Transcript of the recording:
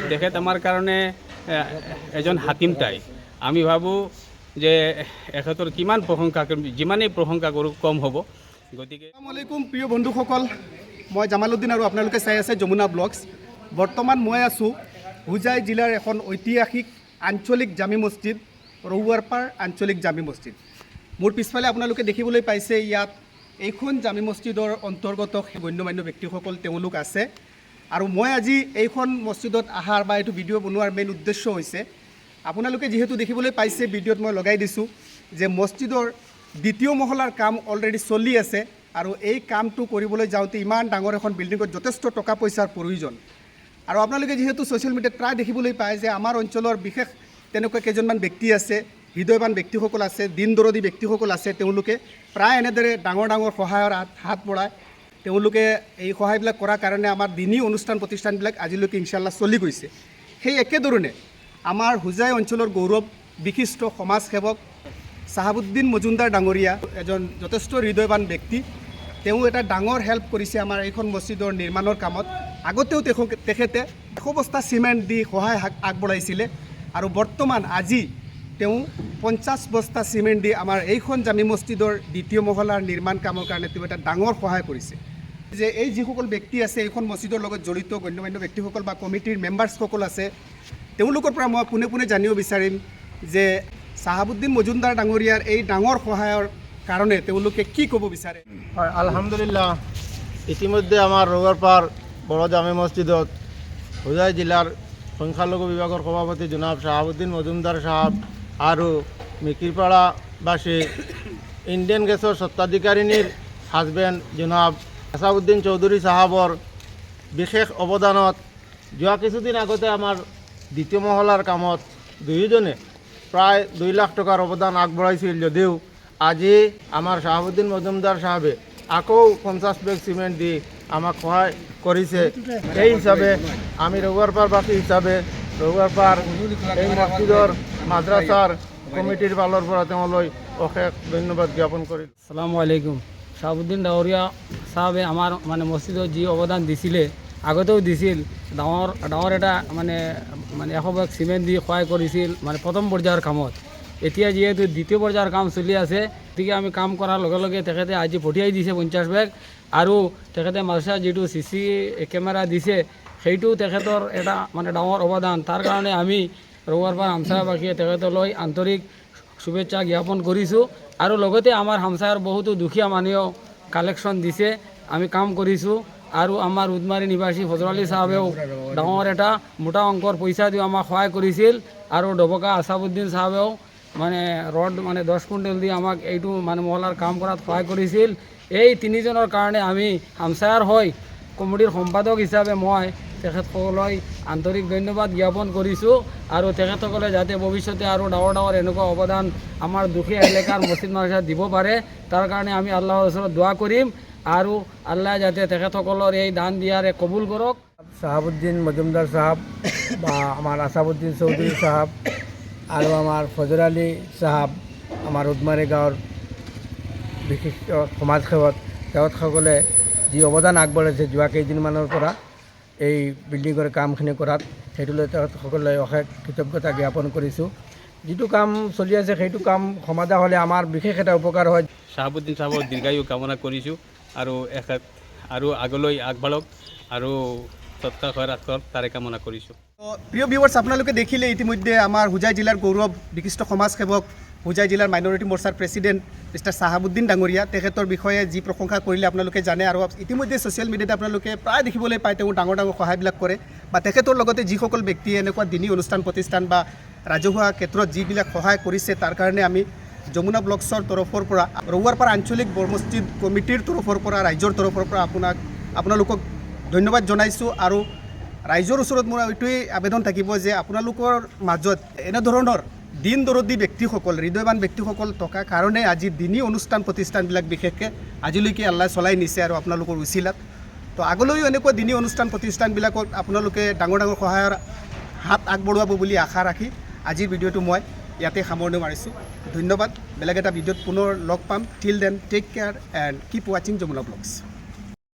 তেখেত আমাৰ কাৰণে এজন হাকিম টাই আমি ভাবোঁ যে এখেতৰ কিমান প্ৰশংসা যিমানেই প্ৰশংসা কৰোঁ কম হ'ব। গতিকে আসসালামু আলাইকুম প্ৰিয় বন্ধুসকল, মই জামালুদ্দিন আৰু আপোনালোকে চাই আছে যমুনা ব্লগছ। বৰ্তমান মই আছোঁ হোজাই জিলাৰ এখন ঐতিহাসিক আঞ্চলিক জামি মছজিদ, ৰৌৱাৰপাৰ আঞ্চলিক জামি মছজিদ। মোৰ পিছফালে আপোনালোকে দেখিবলৈ পাইছে ইয়াত এইখন জামি মছজিদৰ অন্তৰ্গত গণ্যমান্য ব্যক্তিসকল তেওঁলোক আছে। আৰু মই আজি এইখন মছজিদত অহাৰ বা এইটো ভিডিঅ' বনোৱাৰ মেইন উদ্দেশ্য হৈছে আপোনালোকে যিহেতু দেখিবলৈ পাইছে ভিডিঅ'ত মই লগাই দিছোঁ যে মছজিদৰ দ্বিতীয় মহলাৰ কাম অলৰেডি চলি আছে আৰু এই কামটো কৰিবলৈ যাওঁতে ইমান ডাঙৰ এখন বিল্ডিঙত যথেষ্ট টকা পইচাৰ প্ৰয়োজন। আৰু আপোনালোকে যিহেতু ছ'চিয়েল মিডিয়াত প্ৰায় দেখিবলৈ পায় যে আমাৰ অঞ্চলৰ বিশেষ তেনেকুৱা কেইজনমান ব্যক্তি আছে, হৃদয়বান ব্যক্তিসকল আছে, দিন দৰদী ব্যক্তিসকল আছে, তেওঁলোকে প্ৰায় এনেদৰে ডাঙৰ ডাঙৰ সহায়ৰ হাত বঢ়ায়। তেওঁলোকে এই সহায়বিলাক কৰাৰ কাৰণে আমাৰ দিনী অনুষ্ঠান প্ৰতিষ্ঠানবিলাক আজিলৈকে ইনশাল্লাহ চলি গৈছে। সেই একেধৰণে আমাৰ হোজাই অঞ্চলৰ গৌৰৱ বিশিষ্ট সমাজসেৱক চাহাবুদ্দিন মজুমদাৰ ডাঙৰীয়া এজন যথেষ্ট হৃদয়বান ব্যক্তি। তেওঁ এটা ডাঙৰ হেল্প কৰিছে আমাৰ এইখন মছজিদৰ নিৰ্মাণৰ কামত। আগতেও তেখেতে 100 বস্তা চিমেণ্ট দি সহায় আগবঢ়াইছিলে আৰু বৰ্তমান আজি তেওঁ 50 বস্তা চিমেণ্ট দি আমাৰ এইখন জামি মছজিদৰ দ্বিতীয় মহলাৰ নিৰ্মাণ কামৰ কাৰণে তেওঁ এটা ডাঙৰ সহায় কৰিছে। যে এই যিসকল ব্যক্তি আছে এইখন মছজিদৰ লগত জড়িত গণ্যমান্য ব্যক্তিসকল বা কমিটিৰ মেম্বাৰ্ছসকল আছে, তেওঁলোকৰ পৰা মই পোনে পোনে জানিব বিচাৰিম যে চাহাবুদ্দিন মজুমদাৰ ডাঙৰীয়াৰ এই ডাঙৰ সহায়ৰ কাৰণে তেওঁলোকে কি ক'ব বিচাৰে। হয়, আলহামদুলিল্লাহ, ইতিমধ্যে আমাৰ ৰৌৱাৰপাৰ বড় জামে মছজিদত হোজাই জিলাৰ সংখ্যালঘু বিভাগৰ সভাপতি জনাব চাহাবুদ্দিন মজুমদাৰ সাহেব আৰু মিকিৰপাৰাবাসী ইণ্ডিয়ান গেছৰ স্বত্বাধিকাৰিনীৰ হাজবেণ্ড জনাব আছাউদ্দিন চৌধুৰী সাহাবৰ বিশেষ অৱদানত যোৱা কিছুদিন আগতে আমাৰ দ্বিতীয় মহলাৰ কামত দুয়োজনে প্ৰায় 2 লাখ টকাৰ অৱদান আগবঢ়াইছিল। যদিও আজি আমাৰ চাহাবুদ্দিন মজুমদাৰ সাহেবে আকৌ 50 বেগ চিমেণ্ট দি আমাক সহায় কৰিছে। সেই হিচাপে আমি ৰৌৱাৰপাৰবাসী হিচাপে ৰৌৱাৰপাৰ এই মছজিদৰ মাদ্ৰাছাৰ কমিটিৰ ফালৰ পৰা তেওঁলৈ অশেষ ধন্যবাদ জ্ঞাপন কৰিল। আসসালামু আলাইকুম। চাহাবুদ্দিন ডাঙৰীয়া চাহাবে আমাৰ মছজিদত যি অৱদান দিছিলে, আগতেও দিছিল, ডাঙৰ এটা 100 বেগ চিমেণ্ট দি সহায় কৰিছিল প্ৰথম পৰ্যায়ৰ কামত। এতিয়া যিহেতু দ্বিতীয় পৰ্যায়ৰ কাম চলি আছে, গতিকে আমি কাম কৰাৰ লগে লগে তেখেতে আজি পঠিয়াই দিছে 50 বেগ। আৰু তেখেতে মাদ্ৰাছাৰ যিটো CC কেমেৰা দিছে সেইটো তেখেতৰ এটা ডাঙৰ অৱদান। তাৰ কাৰণে আমি ৰৌৱাৰপাৰ হামচায়াবাসীয়ে তেখেতলৈ আন্তৰিক শুভেচ্ছা জ্ঞাপন কৰিছোঁ। আৰু লগতে আমাৰ হামচায়াৰ বহুতো দুখীয়া মানুহেও কালেকশ্যন দিছে, আমি কাম কৰিছোঁ। আৰু আমাৰ উদমাৰী নিবাসী ফজল আলী চাহাবেও ডাঙৰ এটা মোটা অংকৰ পইচা দি আমাক সহায় কৰিছিল। আৰু ডবকা আছাবুদ্দিন চাহাবেও ৰড 10 কুইণ্টেল দি আমাক এইটো মহলাৰ কাম কৰাত সহায় কৰিছিল। এই তিনিজনৰ কাৰণে আমি হামচায়াৰ হৈ কমিটিৰ সম্পাদক হিচাপে মই তেখেতসকললৈ আন্তৰিক ধন্যবাদ জ্ঞাপন কৰিছোঁ। আৰু তেখেতসকলে যাতে ভৱিষ্যতে আৰু ডাঙৰ এনেকুৱা অৱদান আমাৰ দুখীয়া এলেকাৰ মছজিদ মাদ্ৰাছাত দিব পাৰে, তাৰ কাৰণে আমি আল্লাহৰ ওচৰত দোৱা কৰিম। আৰু আল্লাহ যাতে তেখেতসকলৰ এই দান দিয়াৰে কবুল কৰক। চাহাবুদ্দিন মজুমদাৰ সাহেব বা আমাৰ আসাবুদ্দিন চৌধুৰী সাহেব আৰু আমাৰ ফজল আলী সাহেব, আমাৰ উদমাৰী গাঁৱৰ বিশিষ্ট সমাজসেৱক, তেখেতসকলে যি অৱদান আগবঢ়াইছে যোৱা কেইদিনমানৰ পৰা এই বিল্ডিঙৰ কামখিনি কৰাত, সেইটোলৈ তেখেতসকলে অশেষ কৃতজ্ঞতা জ্ঞাপন কৰিছোঁ। যিটো কাম চলি আছে সেইটো কাম সমাধা হ'লে আমাৰ বিশেষ এটা উপকাৰ হয়। চাহাবুদ্দিন চাহাবৰ দীৰ্ঘায়ু কামনা কৰিছোঁ আৰু এখেত আৰু আগলৈ আগবাঢ়ক আৰু সৎকাৰ খয়ৰাত কৰক তাৰে কামনা কৰিছোঁ। প্ৰিয় ভিউৱাৰ্ছ, আপোনালোকে দেখিলে ইতিমধ্যে আমাৰ হোজাই জিলাৰ গৌৰৱ বিশিষ্ট সমাজসেৱক, হোজাই জিলাৰ মাইনৰিটি মৰ্চাৰ প্ৰেচিডেণ্ট মিষ্টাৰ চাহাবুদ্দিন ডাঙৰীয়া, তেখেতৰ বিষয়ে যি প্ৰশংসা কৰিলে আপোনালোকে জানে। আৰু ইতিমধ্যে ছ'চিয়েল মিডিয়াত আপোনালোকে প্ৰায় দেখিবলৈ পায় তেওঁ ডাঙৰ সহায়বিলাক কৰে, বা তেখেতৰ লগতে যিসকল ব্যক্তিয়ে এনেকুৱা দিনী অনুষ্ঠান প্ৰতিষ্ঠান বা ৰাজহুৱা ক্ষেত্ৰত যিবিলাক সহায় কৰিছে, তাৰ কাৰণে আমি যমুনা ব্লগছৰ তৰফৰ পৰা, ৰৌৱাৰপাৰ আঞ্চলিক বৰ মছজিদ কমিটিৰ তৰফৰ পৰা, ৰাইজৰ তৰফৰ পৰা আপোনালোকক ধন্যবাদ জনাইছোঁ। আৰু ৰাইজৰ ওচৰত মোৰ এইটোৱেই আবেদন থাকিব যে আপোনালোকৰ মাজত এনেধৰণৰ দিন দৰদী ব্যক্তিসকল, হৃদয়বান ব্যক্তিসকল থকা কাৰণে আজি দিনী অনুষ্ঠান প্ৰতিষ্ঠানবিলাক বিশেষকৈ আজিলৈকে আল্লাই চলাই নিছে আৰু আপোনালোকৰ উচিলাত। তো আগলৈও এনেকুৱা দিনী অনুষ্ঠান প্ৰতিষ্ঠানবিলাকত আপোনালোকে ডাঙৰ সহায়ৰ হাত আগবঢ়াব বুলি আশা ৰাখি আজিৰ ভিডিঅ'টো মই ইয়াতে সামৰণি মাৰিছোঁ। ধন্যবাদ। বেলেগ এটা ভিডিঅ'ত পুনৰ লগ পাম। Till then take care and keep ৱাচিং যমুনা ব্লগছ।